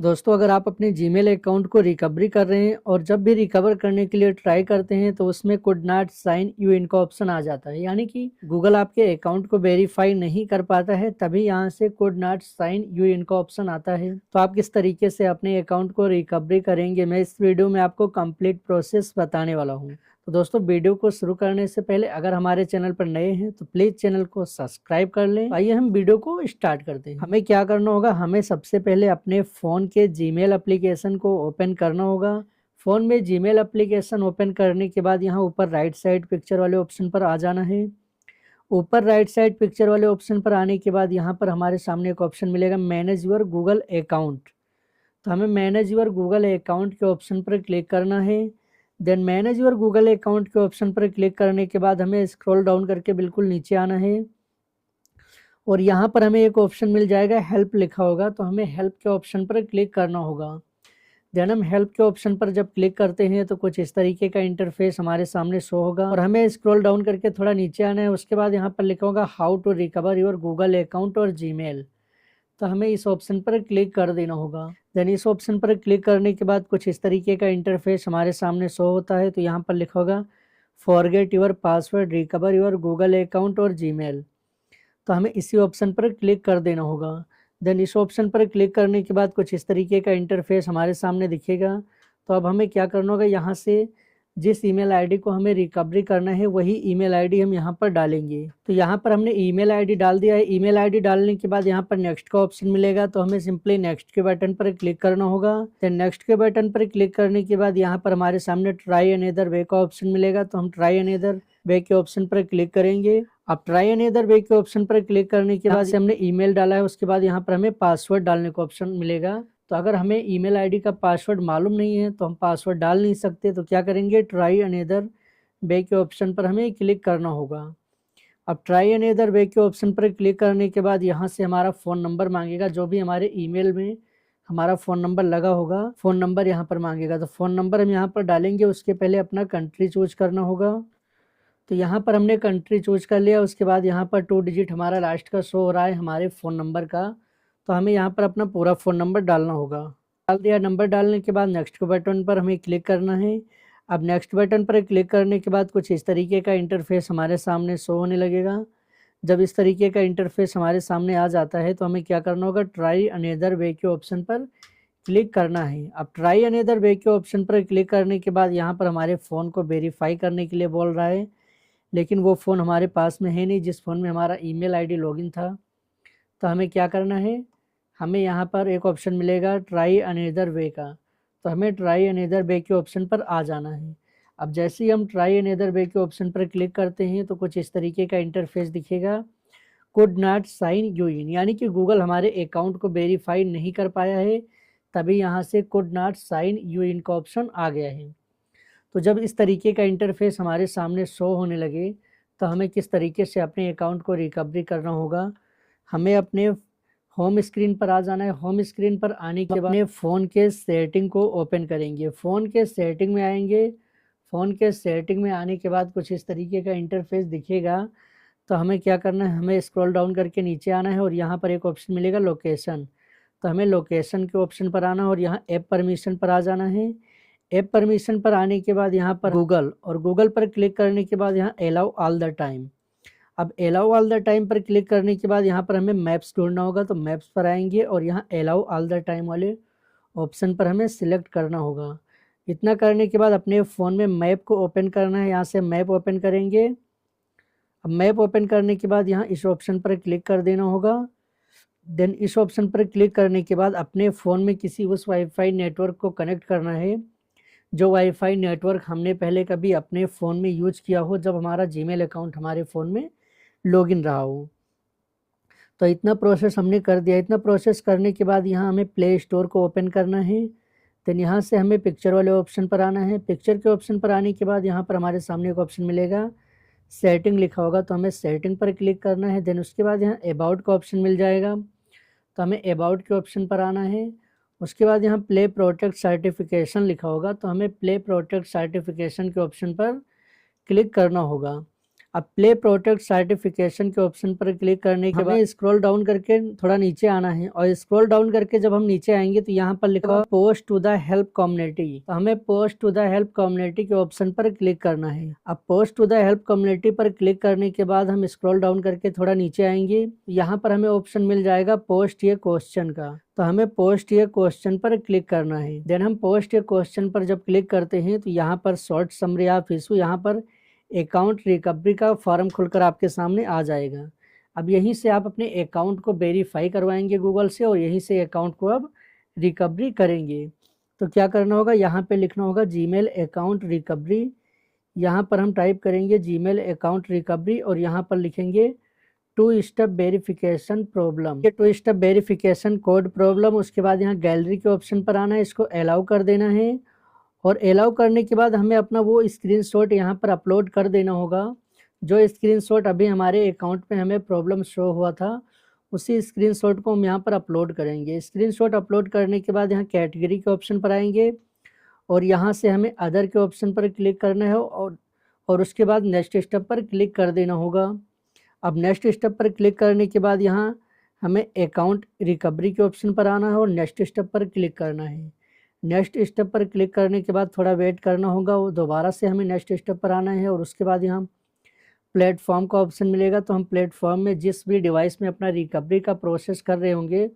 दोस्तों, अगर आप अपने जीमेल अकाउंट को रिकवरी कर रहे हैं और जब भी रिकवर करने के लिए ट्राई करते हैं तो उसमें could not sign you in का ऑप्शन आ जाता है, यानी कि गूगल आपके अकाउंट को वेरीफाई नहीं कर पाता है, तभी यहाँ से could not sign you in का ऑप्शन आता है। तो आप किस तरीके से अपने अकाउंट को रिकवरी करेंगे, मैं इस वीडियो में आपको कंप्लीट प्रोसेस बताने वाला हूँ। तो दोस्तों, वीडियो को शुरू करने से पहले अगर हमारे चैनल पर नए हैं तो प्लीज चैनल को सब्सक्राइब कर लें। आइए हम वीडियो को स्टार्ट करते हैं। हमें क्या करना होगा, हमें सबसे पहले अपने फ़ोन के जीमेल एप्लीकेशन को ओपन करना होगा। फ़ोन में जीमेल एप्लीकेशन ओपन करने के बाद यहाँ ऊपर राइट साइड पिक्चर वाले ऑप्शन पर आ जाना है। ऊपर राइट साइड पिक्चर वाले ऑप्शन पर आने के बाद यहाँ पर हमारे सामने एक ऑप्शन मिलेगा मैनेज योर गूगल अकाउंट। तो हमें मैनेज योर गूगल अकाउंट के ऑप्शन पर क्लिक करना है। Then manage your Google account के ऑप्शन पर क्लिक करने के बाद हमें स्क्रॉल डाउन करके बिल्कुल नीचे आना है और यहाँ पर हमें एक ऑप्शन मिल जाएगा हेल्प लिखा होगा, तो हमें हेल्प के ऑप्शन पर क्लिक करना होगा। देन हम हेल्प के ऑप्शन पर जब क्लिक करते हैं तो कुछ इस तरीके का इंटरफेस हमारे सामने शो होगा और हमें स्क्रॉल डाउन करके थोड़ा नीचे आना है। उसके बाद यहाँ पर लिखा होगा how to recover your Google account और जीमेल, तो हमें इस ऑप्शन पर क्लिक कर देना होगा। देन इस ऑप्शन पर क्लिक करने के बाद कुछ इस तरीके का इंटरफेस हमारे सामने शो होता है। तो यहाँ पर लिखा होगा forget your password recover your Google account और जीमेल, तो हमें इसी ऑप्शन पर क्लिक कर देना होगा। देन इस ऑप्शन पर क्लिक करने के बाद कुछ इस तरीके का इंटरफेस हमारे सामने दिखेगा। तो अब हमें क्या करना होगा, यहाँ से जिस ईमेल आईडी को हमें रिकवरी करना है वही ईमेल आईडी हम यहाँ पर डालेंगे। तो यहाँ पर हमने ईमेल आईडी डाल दिया है। ईमेल आईडी डालने के बाद यहाँ पर नेक्स्ट का ऑप्शन मिलेगा, तो हमें सिंपली नेक्स्ट के बटन पर क्लिक करना होगा। देन नेक्स्ट के बटन पर क्लिक करने के बाद यहाँ पर हमारे सामने ट्राई अनदर वे का ऑप्शन मिलेगा, तो हम ट्राई अनदर वे के ऑप्शन पर क्लिक करेंगे। अब ट्राई अनदर वे के ऑप्शन पर क्लिक करने के बाद हमने ईमेल डाला है, उसके बाद यहाँ पर हमें पासवर्ड डालने का ऑप्शन मिलेगा। तो अगर हमें ईमेल आईडी का पासवर्ड मालूम नहीं है तो हम पासवर्ड डाल नहीं सकते, तो क्या करेंगे, ट्राई अनदर वे के ऑप्शन पर हमें क्लिक करना होगा। अब ट्राई अनदर वे के ऑप्शन पर क्लिक करने के बाद यहाँ से हमारा फ़ोन नंबर मांगेगा, जो भी हमारे ईमेल में हमारा फ़ोन नंबर लगा होगा फ़ोन नंबर यहाँ पर मांगेगा। तो फ़ोन नंबर हम यहाँ पर डालेंगे, उसके पहले अपना कंट्री चूज करना होगा। तो यहाँ पर हमने कंट्री चूज कर लिया। उसके बाद यहाँ पर 2 डिजिट हमारा लास्ट का शो हो रहा है हमारे फ़ोन नंबर का, तो हमें यहाँ पर अपना पूरा फ़ोन नंबर डालना होगा। डाल दिया। नंबर डालने के बाद नेक्स्ट के बटन पर हमें क्लिक करना है। अब नेक्स्ट बटन पर क्लिक करने के बाद कुछ इस तरीके का इंटरफेस हमारे सामने शो होने लगेगा। जब इस तरीके का इंटरफेस हमारे सामने आ जाता है तो हमें क्या करना होगा, ट्राई अनदर वे के ऑप्शन पर क्लिक करना है। अब ट्राई अनदर वे के ऑप्शन पर क्लिक करने के बाद यहाँ पर हमारे फ़ोन को वेरीफाई करने के लिए बोल रहा है, लेकिन वो फ़ोन हमारे पास में है नहीं जिस फ़ोन में हमारा ईमेल आईडी लॉगिन था। तो हमें क्या करना है, हमें यहाँ पर एक ऑप्शन मिलेगा ट्राई अनदर वे का, तो हमें ट्राई अनदर वे के ऑप्शन पर आ जाना है। अब जैसे ही हम ट्राई अनदर वे के ऑप्शन पर क्लिक करते हैं तो कुछ इस तरीके का इंटरफेस दिखेगा, could not sign you in, यानी कि गूगल हमारे अकाउंट को वेरीफाई नहीं कर पाया है, तभी यहाँ से could not sign you in का ऑप्शन आ गया है। तो जब इस तरीके का इंटरफेस हमारे सामने शो होने लगे तो हमें किस तरीके से अपने अकाउंट को रिकवरी करना होगा, हमें अपने होम स्क्रीन पर आ जाना है। होम स्क्रीन पर आने के बाद अपने फ़ोन के सेटिंग को ओपन करेंगे। फ़ोन के सेटिंग में आएंगे। फ़ोन के सेटिंग में आने के बाद कुछ इस तरीके का इंटरफेस दिखेगा। तो हमें क्या करना है, हमें स्क्रॉल डाउन करके नीचे आना है और यहाँ पर एक ऑप्शन मिलेगा लोकेशन, तो हमें लोकेशन के ऑप्शन पर आना है और यहाँ ऐप परमिशन पर आ जाना है। ऐप परमिशन पर आने के बाद यहाँ पर गूगल, और गूगल पर क्लिक करने के बाद यहाँ अलाउ ऑल द टाइम। अब अलाउ ऑल द टाइम पर क्लिक करने के बाद यहाँ पर हमें मैप्स ढूंढना होगा, तो मैप्स पर आएंगे और यहाँ अलाउ ऑल द टाइम वाले ऑप्शन पर हमें सिलेक्ट करना होगा। इतना करने के बाद अपने फ़ोन में मैप को ओपन करना है। यहाँ से मैप ओपन करेंगे। अब मैप ओपन करने के बाद यहाँ इस ऑप्शन पर क्लिक कर देना होगा। देन इस ऑप्शन पर क्लिक करने के बाद अपने फ़ोन में किसी उस वाईफाई नेटवर्क को कनेक्ट करना है जो वाईफाई नेटवर्क हमने पहले कभी अपने फ़ोन में यूज किया हो, जब हमारा जीमेल अकाउंट हमारे फ़ोन में लॉगिन रहा हो। तो इतना प्रोसेस हमने कर दिया। इतना प्रोसेस करने के बाद यहाँ हमें प्ले स्टोर को ओपन करना है। देन यहाँ से हमें पिक्चर वाले ऑप्शन पर आना है। पिक्चर के ऑप्शन पर आने के बाद यहाँ पर हमारे सामने एक ऑप्शन मिलेगा सेटिंग लिखा होगा, तो हमें सेटिंग पर क्लिक करना है। देन उसके बाद यहाँ अबाउट का ऑप्शन मिल जाएगा, तो हमें अबाउट के ऑप्शन पर आना है। उसके बाद यहाँ प्ले प्रोटेक्ट सर्टिफिकेशन लिखा होगा, तो हमें प्ले प्रोटेक्ट सर्टिफिकेशन के ऑप्शन पर क्लिक करना होगा। अब प्ले प्रोटेक्ट सर्टिफिकेशन के ऑप्शन पर क्लिक करने के बाद स्क्रॉल डाउन करके थोड़ा नीचे आना है, और स्क्रॉल डाउन करके जब हम नीचे आएंगे तो यहाँ पर लिखा हुआ post to the help community, तो हमें post to the help community के ऑप्शन पर क्लिक करना है। अब post to the help community पर क्लिक करने के बाद हम स्क्रॉल डाउन करके थोड़ा नीचे आएंगे, यहाँ पर हमें ऑप्शन मिल जाएगा पोस्ट ये क्वेश्चन का, तो हमें पोस्ट ये क्वेश्चन पर क्लिक करना है। देन हम पोस्ट ये क्वेश्चन पर जब क्लिक करते हैं तो यहाँ पर शॉर्ट समरी ऑफ इशू, यहाँ पर अकाउंट रिकवरी का फॉर्म खुलकर आपके सामने आ जाएगा। अब यहीं से आप अपने अकाउंट को वेरीफाई करवाएंगे गूगल से, और यहीं से अकाउंट को अब रिकवरी करेंगे। तो क्या करना होगा, यहाँ पे लिखना होगा जीमेल अकाउंट रिकवरी, यहाँ पर हम टाइप करेंगे जीमेल अकाउंट रिकवरी, और यहाँ पर लिखेंगे 2 स्टेप वेरिफिकेशन प्रॉब्लम, ये 2 स्टेप वेरिफिकेशन कोड प्रॉब्लम। उसके बाद यहाँ गैलरी के ऑप्शन पर आना है, इसको अलाउ कर देना है, और अलाउ करने के बाद हमें अपना वो स्क्रीनशॉट यहाँ पर अपलोड कर देना होगा। जो स्क्रीनशॉट अभी हमारे अकाउंट में हमें प्रॉब्लम शो हुआ था, उसी स्क्रीनशॉट को हम यहाँ पर अपलोड करेंगे। स्क्रीनशॉट अपलोड करने के बाद यहाँ कैटेगरी के ऑप्शन पर आएंगे, और यहाँ से हमें अदर के ऑप्शन पर क्लिक करना है, और उसके बाद नेक्स्ट स्टेप पर क्लिक कर देना होगा। अब नेक्स्ट स्टेप पर क्लिक करने के बाद यहाँ हमें अकाउंट रिकवरी के ऑप्शन पर आना है, और नेक्स्ट स्टेप पर क्लिक करना है। नेक्स्ट स्टेप पर क्लिक करने के बाद थोड़ा वेट करना होगा, वो दोबारा से हमें नेक्स्ट स्टेप पर आना है, और उसके बाद यहाँ प्लेटफॉर्म का ऑप्शन मिलेगा। तो हम प्लेटफॉर्म में जिस भी डिवाइस में अपना रिकवरी का प्रोसेस कर रहे होंगे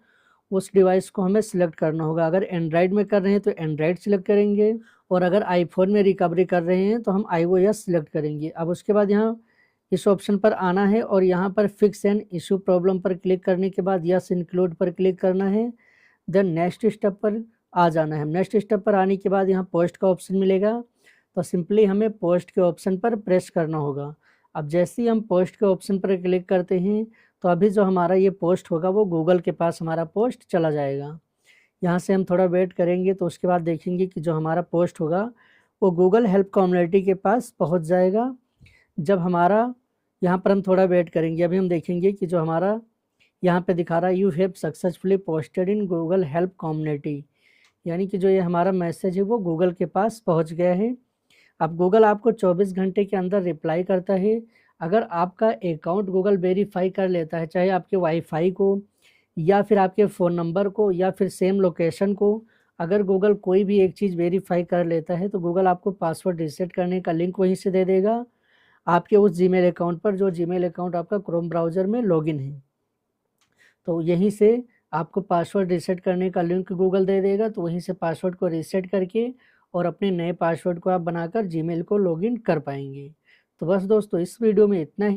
उस डिवाइस को हमें सिलेक्ट करना होगा। अगर एंड्रॉयड में कर रहे हैं तो एंड्रॉयड सिलेक्ट करेंगे, और अगर आईफोन में रिकवरी कर रहे हैं तो हम iOS सिलेक्ट करेंगे। अब उसके बाद यहाँ इस ऑप्शन पर आना है, और यहाँ पर फिक्स एंड इशू प्रॉब्लम पर क्लिक करने के बाद यस इंक्लूड पर क्लिक करना है। देन नेक्स्ट स्टेप पर आ जाना है। नेक्स्ट स्टेप पर आने के बाद यहाँ पोस्ट का ऑप्शन मिलेगा, तो सिंपली हमें पोस्ट के ऑप्शन पर प्रेस करना होगा। अब जैसे ही हम पोस्ट के ऑप्शन पर क्लिक करते हैं तो अभी जो हमारा ये पोस्ट होगा वो गूगल के पास हमारा पोस्ट चला जाएगा। यहाँ से हम थोड़ा वेट करेंगे तो उसके बाद देखेंगे कि जो हमारा पोस्ट होगा वो गूगल हेल्प कम्युनिटी के पास पहुँच जाएगा। जब हमारा यहाँ पर हम थोड़ा वेट करेंगे, अभी हम देखेंगे कि जो हमारा यहाँ पे दिखा रहा है you have successfully posted in Google help community, यानी कि जो ये हमारा मैसेज है वो गूगल के पास पहुंच गया है। अब गूगल आपको 24 घंटे के अंदर रिप्लाई करता है। अगर आपका अकाउंट गूगल वेरीफाई कर लेता है, चाहे आपके वाईफाई को या फिर आपके फ़ोन नंबर को या फिर सेम लोकेशन को, अगर गूगल कोई भी एक चीज़ वेरीफाई कर लेता है तो गूगल आपको पासवर्ड रीसेट करने का लिंक वहीं से दे देगा आपके उस जीमेल अकाउंट पर, जो जीमेल अकाउंट आपका क्रोम ब्राउज़र में लॉगिन है। तो यहीं से आपको पासवर्ड रीसेट करने का लिंक गूगल दे देगा, तो वहीं से पासवर्ड को रीसेट करके और अपने नए पासवर्ड को आप बनाकर जीमेल को लॉगिन कर पाएंगे। तो बस दोस्तों, इस वीडियो में इतना ही।